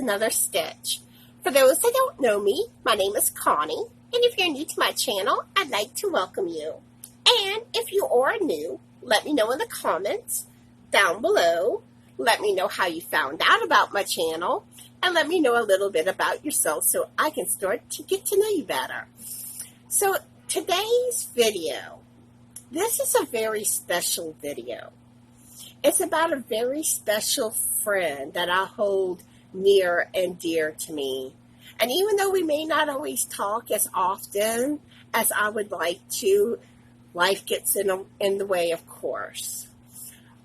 another stitch. For those that don't know me, my name is Connie, and if you're new to my channel, I'd like to welcome you. And if you are new, let me know in the comments down below. Let me know how you found out about my channel, and let me know a little bit about yourself so I can start to get to know you better. So today's video, this is a very special video. It's about a very special friend that I hold near and dear to me. And even though we may not always talk as often as I would like to, life gets in the way, of course.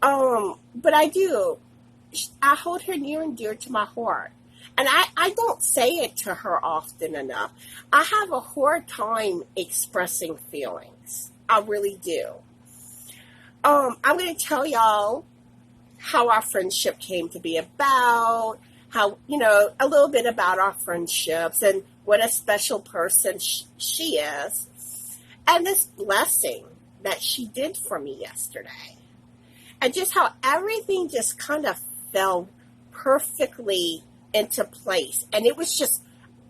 But I do. I hold her near and dear to my heart. And I don't say it to her often enough. I have a hard time expressing feelings. I really do. I'm going to tell y'all how our friendship came to be about, how, a little bit about our friendships and what a special person she is, and this blessing that she did for me yesterday. And just how everything just kind of fell perfectly into place. And it was just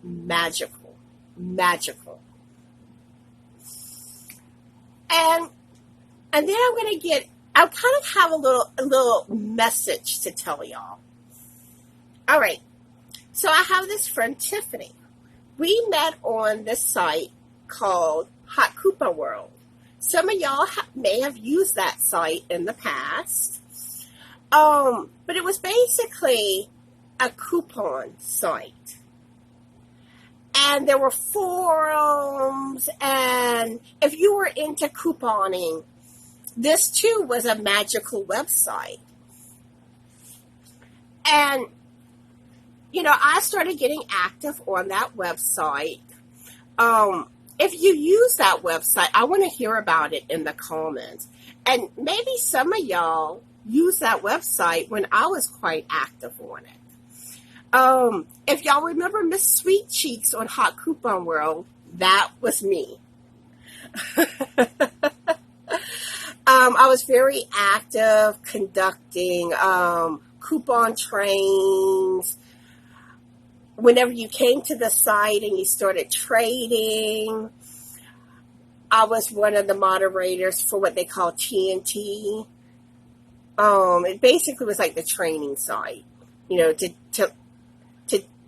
magical. And then I kind of have a little message to tell y'all. All right. So I have this friend, Tiffany. We met on this site called Hot Coupon World. Some of y'all may have used that site in the past. But it was basically a coupon site. And there were forums, and if you were into couponing, this too was a magical website. And, I started getting active on that website. If you use that website, I want to hear about it in the comments. And maybe some of y'all use that website when I was quite active on it. If y'all remember Miss Sweet Cheeks on Hot Coupon World, that was me. I was very active conducting coupon trains. Whenever you came to the site and you started trading, I was one of the moderators for what they call TNT. It basically was like the training site,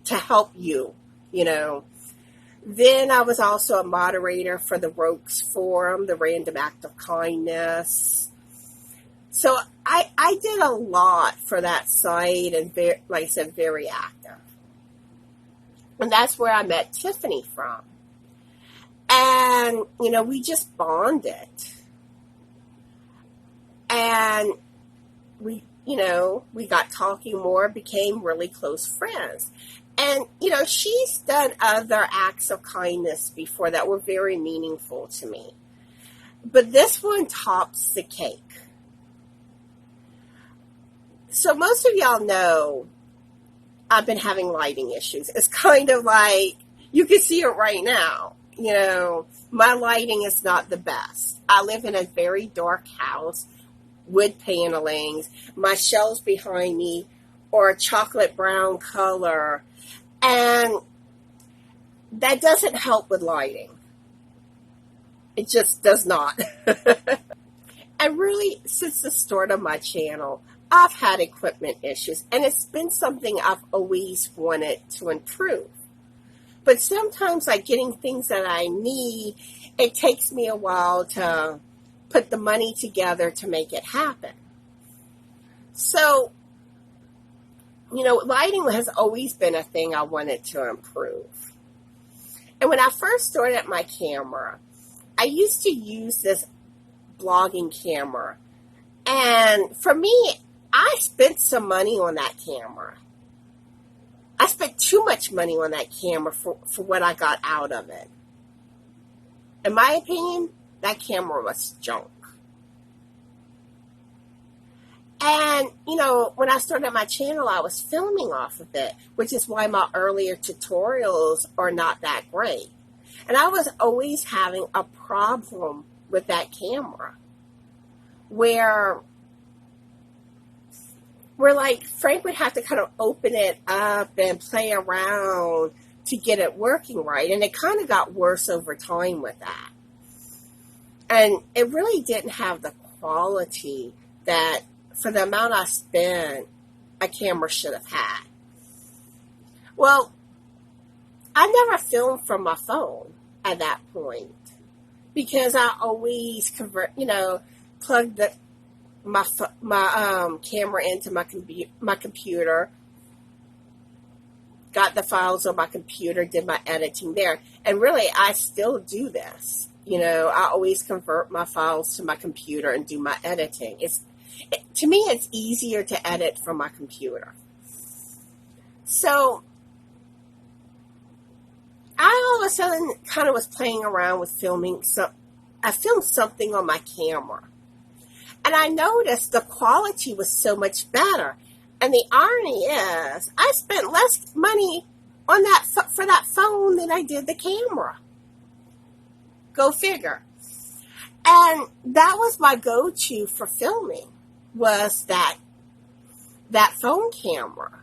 to help you, Then I was also a moderator for the Rogues Forum, the Random Act of Kindness. So I did a lot for that site and, like I said, very active. And that's where I met Tiffany from. And, we just bonded. And we got talking more, became really close friends. And, she's done other acts of kindness before that were very meaningful to me. But this one tops the cake. So most of y'all know I've been having lighting issues. It's kind of like, you can see it right now. My lighting is not the best. I live in a very dark house, wood panelings. My shelves behind me are a chocolate brown color. And that doesn't help with lighting. It just does not. And really, since the start of my channel, I've had equipment issues, and it's been something I've always wanted to improve. But sometimes, like getting things that I need, it takes me a while to put the money together to make it happen. So, lighting has always been a thing I wanted to improve. And when I first started my camera, I used to use this blogging camera. And for me, I spent some money on that camera. I spent too much money on that camera for what I got out of it. In my opinion, that camera was junk. And, when I started my channel, I was filming off of it, which is why my earlier tutorials are not that great. And I was always having a problem with that camera where where like Frank would have to kind of open it up and play around to get it working right. And it kind of got worse over time with that. And it really didn't have the quality that, for the amount I spent, a camera should have had. Well, I never filmed from my phone at that point because I always plugged my camera into my computer, got the files on my computer, did my editing there. And really, I still do this. I always convert my files to my computer and do my editing. To me, it's easier to edit from my computer. So I all of a sudden kind of was playing around with filming. So I filmed something on my camera. And I noticed the quality was so much better. And the irony is, I spent less money on for that phone than I did the camera. Go figure. And that was my go-to for filming, was that phone camera.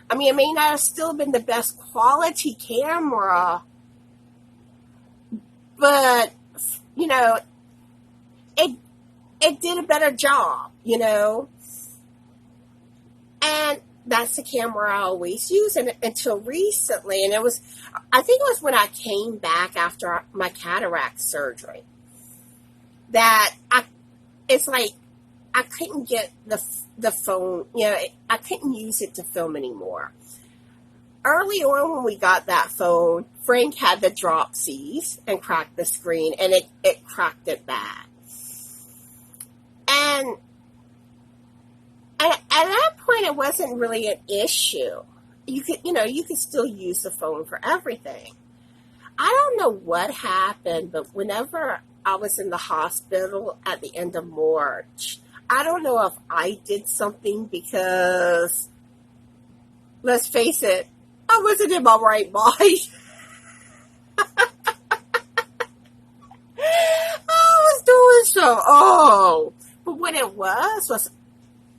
I mean, it may not have still been the best quality camera, but, it did a better job, And that's the camera I always use until recently. And I think it was when I came back after my cataract surgery that it's like I couldn't get the phone, I couldn't use it to film anymore. Early on when we got that phone, Frank had the dropsies and cracked the screen, and it cracked it bad. And at that point, it wasn't really an issue. You could still use the phone for everything. I don't know what happened, but whenever I was in the hospital at the end of March, I don't know if I did something because, let's face it, I wasn't in my right mind. I was doing but what it was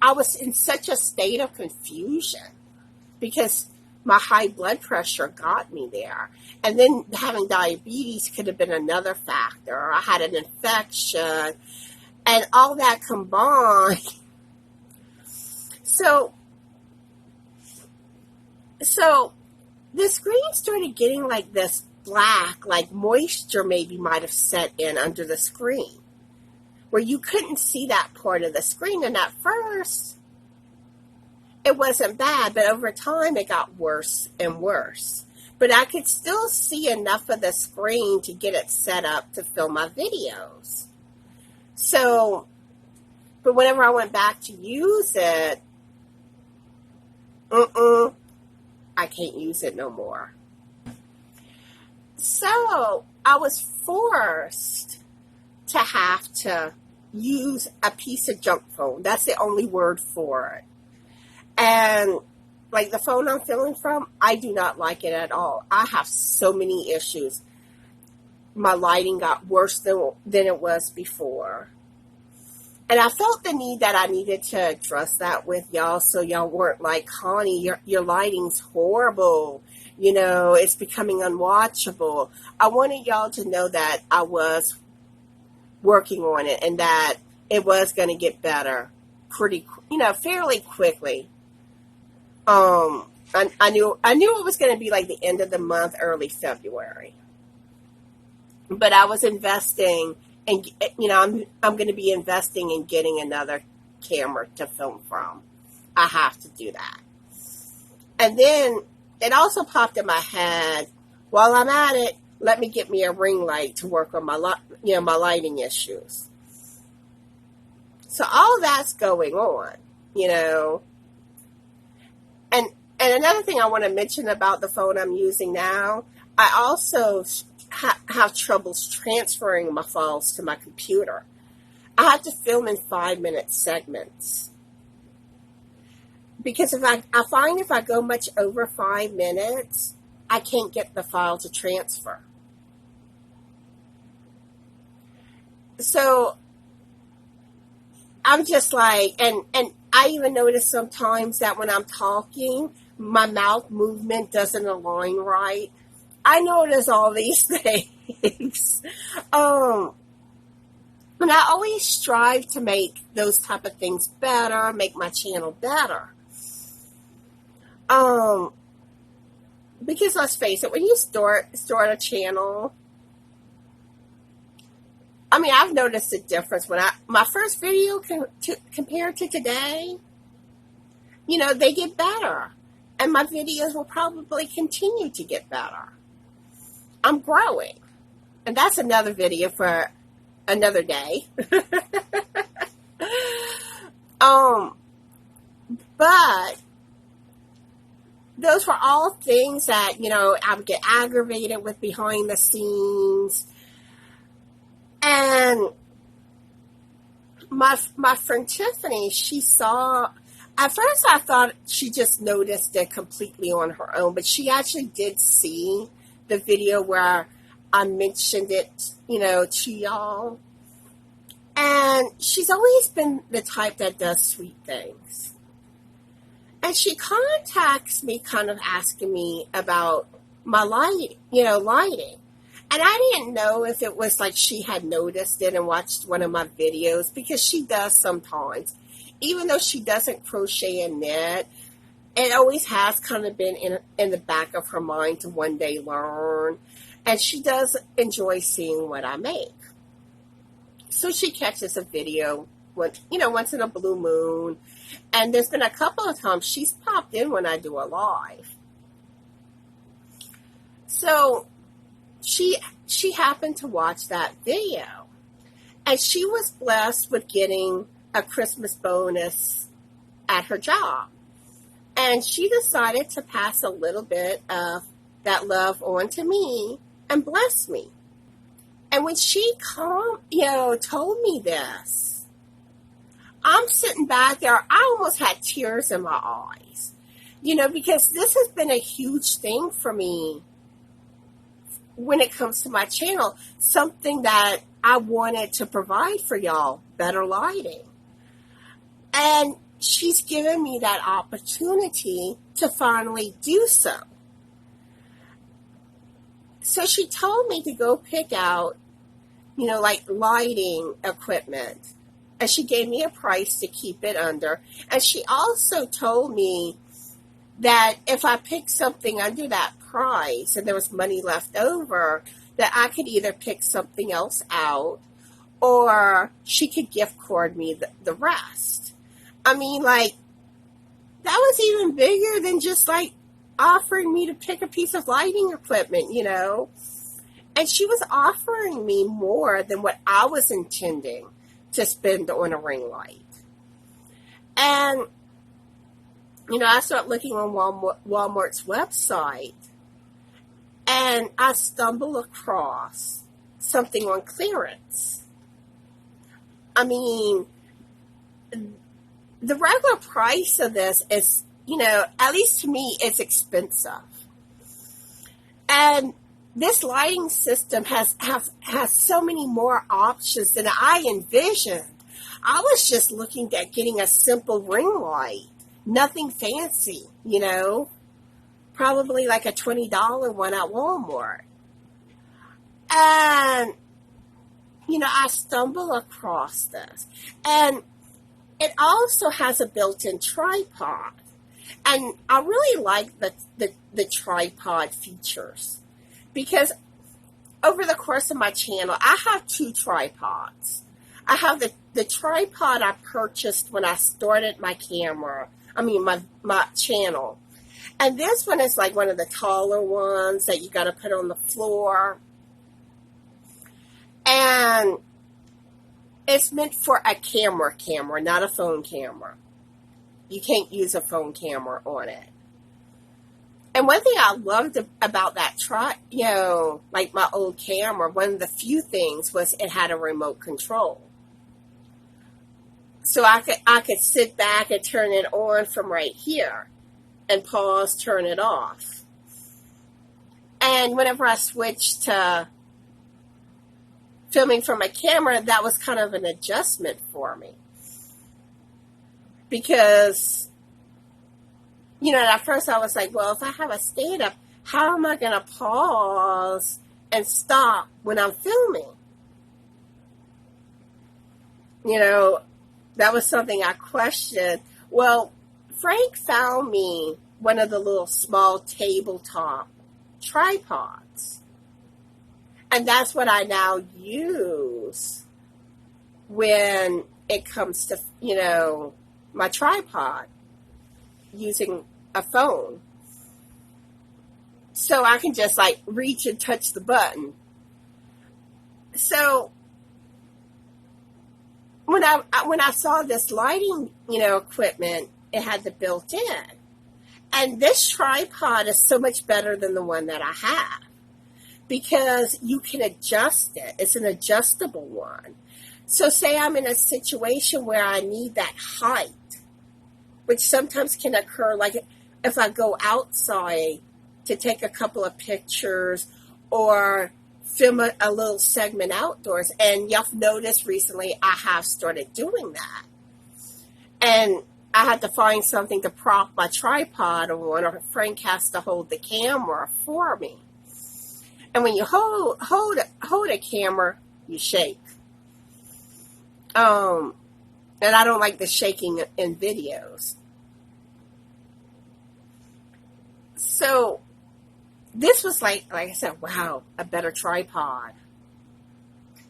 I was in such a state of confusion because my high blood pressure got me there. And then having diabetes could have been another factor. I had an infection and all that combined. So the screen started getting like this black, like moisture maybe might have set in under the screen, where you couldn't see that part of the screen. And at first, it wasn't bad, but over time, it got worse and worse. But I could still see enough of the screen to get it set up to film my videos. So, but whenever I went back to use it, I can't use it no more. So, I was forced to have to use a piece of junk phone. That's the only word for it. And like the phone I'm filming from, I do not like it at all. I have so many issues. My lighting got worse than it was before. And I felt the need that I needed to address that with y'all, so y'all weren't like, Connie, your lighting's horrible. It's becoming unwatchable. I wanted y'all to know that I was working on it and that it was going to get better fairly quickly. I knew it was going to be like the end of the month, early February. But I was investing, and I'm going to be investing in getting another camera to film from. I have to do that. And then it also popped in my head, while I'm at it, let me get me a ring light to work on my lighting issues. So all that's going on, And another thing I want to mention about the phone I'm using now, I also have troubles transferring my files to my computer. I have to film in 5-minute segments. Because I find if I go much over 5 minutes, I can't get the file to transfer. So I'm just like, and I even notice sometimes that when I'm talking, my mouth movement doesn't align right. I notice all these things. And I always strive to make those type of things better, make my channel better. Because let's face it, when you start a channel, I mean, I've noticed a difference when my first video compared to today, you know, they get better. And my videos will probably continue to get better. I'm growing. And that's another video for another day. But those were all things that, you know, I would get aggravated with behind the scenes. And my friend Tiffany, she saw, at first I thought she just noticed it completely on her own, but she actually did see the video where I mentioned it, you know, to y'all. And she's always been the type that does sweet things. And she contacts me kind of asking me about my lighting. And I didn't know if it was like she had noticed it and watched one of my videos, because she does sometimes. Even though she doesn't crochet and knit, it always has kind of been in the back of her mind to one day learn. And she does enjoy seeing what I make. So she catches a video, once in a blue moon. And there's been a couple of times she's popped in when I do a live. So she happened to watch that video, and she was blessed with getting a Christmas bonus at her job, and she decided to pass a little bit of that love on to me and bless me. And when she told me this, I'm sitting back there, I almost had tears in my eyes, because this has been a huge thing for me when it comes to my channel, something that I wanted to provide for y'all, better lighting. And she's given me that opportunity to finally do so. So she told me to go pick out, like lighting equipment. And she gave me a price to keep it under. And she also told me that if I picked something under that price and there was money left over, that I could either pick something else out or she could gift card me the rest. I mean, like, that was even bigger than just like offering me to pick a piece of lighting equipment, And she was offering me more than what I was intending to spend on a ring light. And I started looking on Walmart's website, and I stumbled across something on clearance. I mean, the regular price of this is, at least to me, it's expensive. And this lighting system has so many more options than I envisioned. I was just looking at getting a simple ring light. Nothing fancy, probably like a $20 one at Walmart. And, I stumbled across this. And it also has a built-in tripod. And I really like the tripod features. Because over the course of my channel, I have 2 tripods. I have the tripod I purchased when I started my camera. My channel. And this one is like one of the taller ones that you got to put on the floor. And it's meant for a camera, not a phone camera. You can't use a phone camera on it. And one thing I loved about that like my old camera, one of the few things was it had a remote control. So I could sit back and turn it on from right here and pause, turn it off. And whenever I switched to filming from my camera, that was kind of an adjustment for me. because, at first I was like, well, if I have a stand-up, how am I going to pause and stop when I'm filming? That was something I questioned. Well, Frank found me one of the little small tabletop tripods. And that's what I now use when it comes to, my tripod, using a phone. So I can just reach and touch the button. So when I saw this lighting, equipment, it had the built-in. And this tripod is so much better than the one that I have, because you can adjust it. It's an adjustable one. So say I'm in a situation where I need that height, which sometimes can occur, like if I go outside to take a couple of pictures or film a little segment outdoors. And y'all noticed recently I have started doing that. And I had to find something to prop my tripod on, or Frank has to hold the camera for me. And when you hold a camera, you shake. And I don't like the shaking in videos. So this was like I said, wow, a better tripod.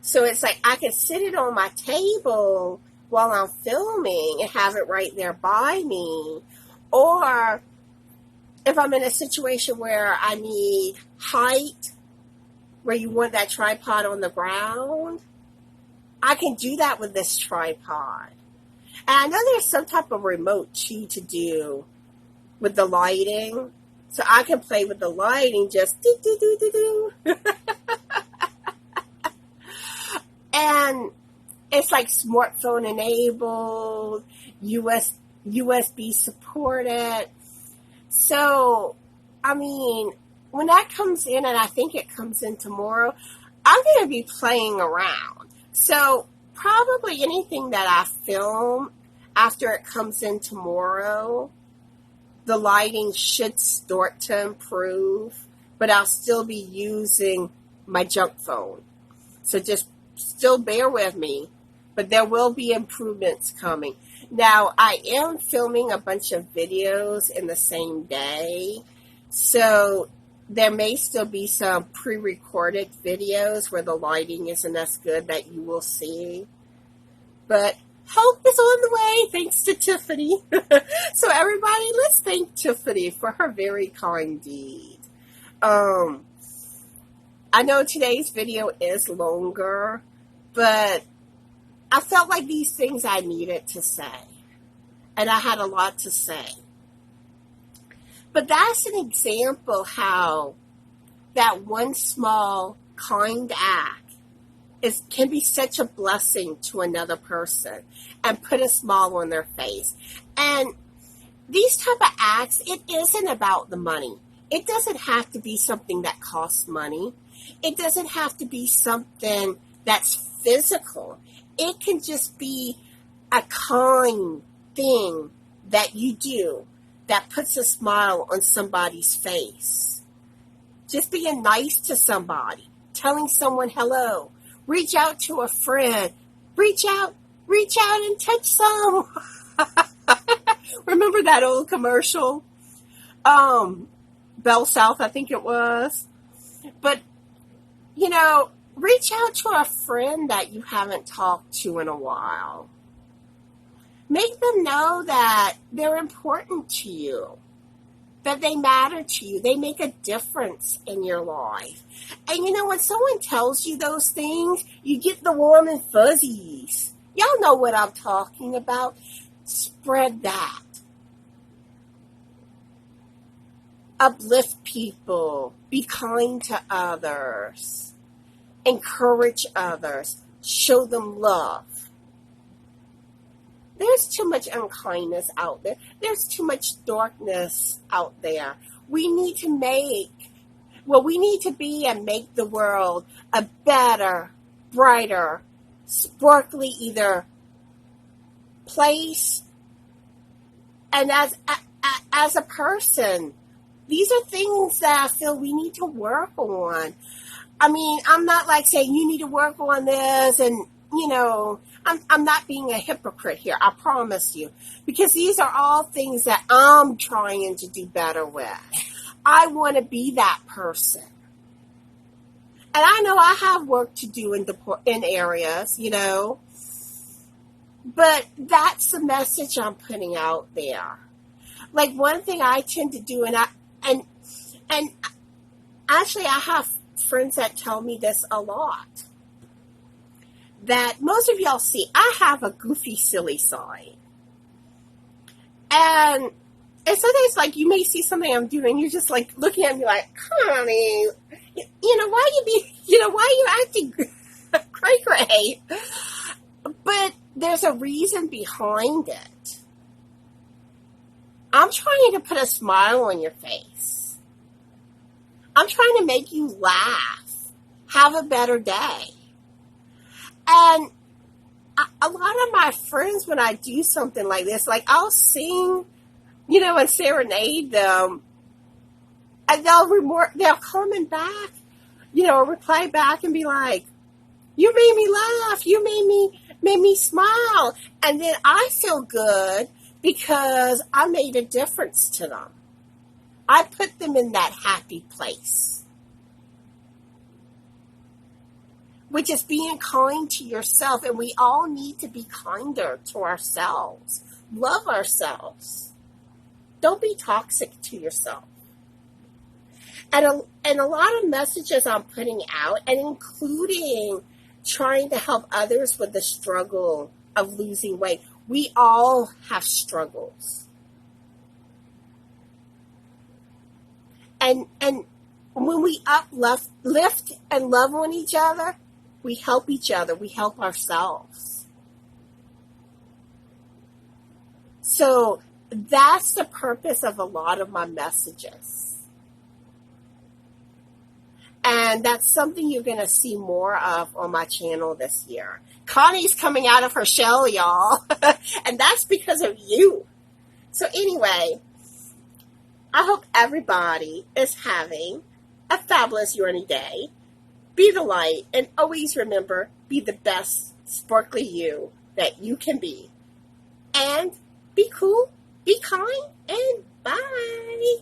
So it's like I can sit it on my table while I'm filming and have it right there by me. Or if I'm in a situation where I need height, where you want that tripod on the ground, I can do that with this tripod. And I know there's some type of remote too to do with the lighting. So I can play with the lighting, just do. And it's like smartphone enabled, USB supported. So, when that comes in, and I think it comes in tomorrow, I'm going to be playing around. So probably anything that I film after it comes in tomorrow, the lighting should start to improve, but I'll still be using my junk phone. So just still bear with me, but there will be improvements coming. Now, I am filming a bunch of videos in the same day, so there may still be some pre-recorded videos where the lighting isn't as good that you will see. But help is on the way, thanks to Tiffany. So everybody, let's thank Tiffany for her very kind deed. I know today's video is longer, but I felt like these things I needed to say. And I had a lot to say. But that's an example how that one small kind act can be such a blessing to another person and put a smile on their face. And these type of acts, it isn't about the money. It doesn't have to be something that costs money. It doesn't have to be something that's physical. It can just be a kind thing that you do that puts a smile on somebody's face. Just being nice to somebody, telling someone hello, reach out to a friend, reach out and touch some. Remember that old commercial? Bell South, I think it was. But, reach out to a friend that you haven't talked to in a while. Make them know that they're important to you, that they matter to you. They make a difference in your life. And when someone tells you those things, you get the warm and fuzzies. Y'all know what I'm talking about. Spread that. Uplift people. Be kind to others. Encourage others. Show them love. There's too much unkindness out there. There's too much darkness out there. We need to be and make the world a better, brighter, sparkly either place And as a person, these are things that I feel we need to work on. I mean, I'm not like saying you need to work on this and, you know, I'm not being a hypocrite here, I promise you. Because these are all things that I'm trying to do better with. I want to be that person. And I know I have work to do in areas, you know. But that's the message I'm putting out there. Like one thing I tend to do, and actually I have friends that tell me this a lot. That most of y'all see, I have a goofy, silly side. And sometimes, like, you may see something I'm doing, you're just, like, looking at me like, Connie, why you acting cray-cray? But there's a reason behind it. I'm trying to put a smile on your face. I'm trying to make you laugh. Have a better day. And a lot of my friends, when I do something like this, like I'll sing, and serenade them, and they'll comment back, or reply back and be like, you made me laugh, you made me smile, and then I feel good because I made a difference to them. I put them in that happy place. Which is being kind to yourself, and we all need to be kinder to ourselves. Love ourselves. Don't be toxic to yourself. And a lot of messages I'm putting out, and including trying to help others with the struggle of losing weight. We all have struggles. And when we uplift and love on each other, we help each other. We help ourselves. So that's the purpose of a lot of my messages. And that's something you're going to see more of on my channel this year. Connie's coming out of her shell, y'all. And that's because of you. So anyway, I hope everybody is having a fabulous yarny day. Be the light, and always remember, be the best sparkly you that you can be. And be cool, be kind, and bye.